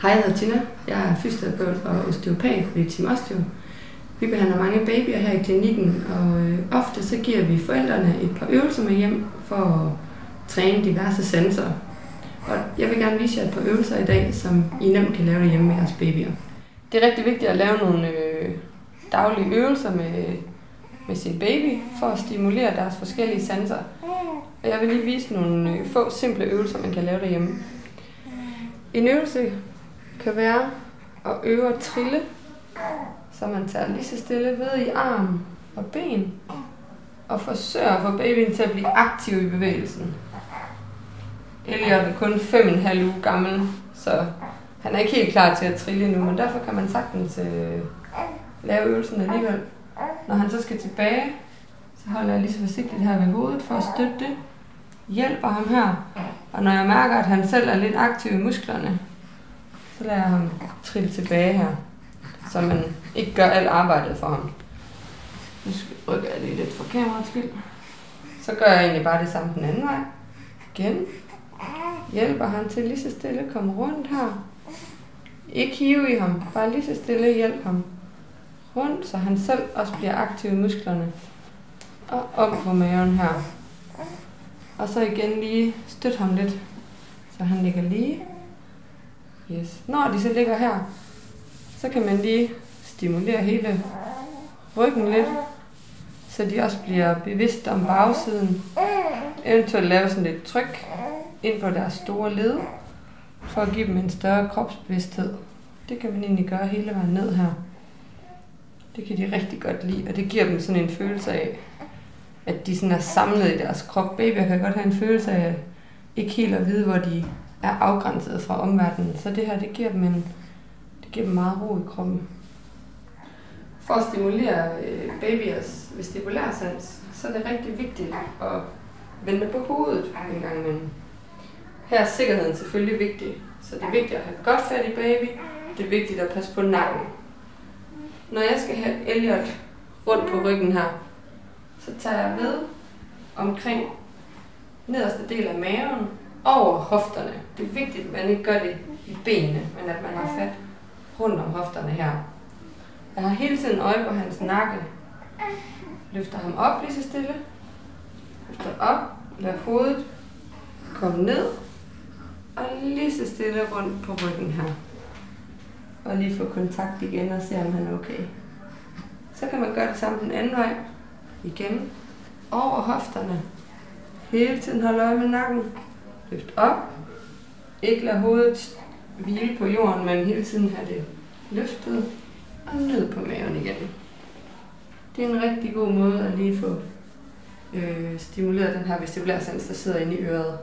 Hej, jeg hedder Tina. Jeg er fysioterapeut og osteopat ved Team Osteo. Vi behandler mange babyer her i klinikken, og ofte så giver vi forældrene et par øvelser med hjem for at træne diverse sensorer. Og jeg vil gerne vise jer et par øvelser i dag, som I nemt kan lave hjemme med jeres babyer. Det er rigtig vigtigt at lave nogle daglige øvelser med sin baby for at stimulere deres forskellige sensorer. Og jeg vil lige vise nogle få simple øvelser, man kan lave derhjemme. En øvelse kan være at øve at trille, så man tager lige så stille ved i arm og ben og forsøger at få babyen til at blive aktiv i bevægelsen. Elliot er kun 5,5 uger gammel, så han er ikke helt klar til at trille endnu, men derfor kan man sagtens lave øvelsen alligevel. Når han så skal tilbage, så holder jeg lige så forsigtigt her ved hovedet for at støtte det. Hjælper ham her, og når jeg mærker, at han selv er lidt aktiv i musklerne, så lader jeg ham trille tilbage her, så man ikke gør alt arbejdet for ham. Nu rykker jeg lige lidt for kameraets skyld. Så gør jeg egentlig bare det samme den anden vej. Igen. Hjælper han til lige så stille, komme rundt her. Ikke hive i ham, bare lige så stille hjælp ham rundt, så han selv også bliver aktiv i musklerne. Og op på maven her. Og så igen lige støt ham lidt, så han ligger lige. Yes. Når de så ligger her, så kan man lige stimulere hele ryggen lidt, så de også bliver bevidst om bagsiden. Eventuelt lave sådan lidt tryk ind på deres store led, for at give dem en større kropsbevidsthed. Det kan man egentlig gøre hele vejen ned her. Det kan de rigtig godt lide, og det giver dem sådan en følelse af, at de sådan er samlet i deres krop. Babyer kan godt have en følelse af ikke helt at vide, hvor de er afgrænset fra omverdenen. Så det her, det giver dem meget ro i kroppen. For at stimulere babyers vestibulærsans, så er det rigtig vigtigt at vende på hovedet en gang imellem. Her er sikkerheden selvfølgelig vigtig, så det er vigtigt at have godt fat i baby. Det er vigtigt at passe på nakken. Når jeg skal have Elliot rundt på ryggen her, så tager jeg ved omkring nederste del af maven over hofterne. Det er vigtigt, at man ikke gør det i benene, men at man har fat rundt om hofterne her. Jeg har hele tiden øje på hans nakke. Løfter ham op lige så stille. Løfter op, lader hovedet komme ned. Og lige så stille rundt på ryggen her. Og lige få kontakt igen og se, om han er okay. Så kan man gøre det samme den anden vej. Igen. Over hofterne. Hele tiden holde øje med nakken. Løft op. Ikke lade hovedet hvile på jorden, men hele tiden have det løftet og ned på maven igen. Det er en rigtig god måde at lige få stimuleret den her vestibulærsans, der sidder inde i øret.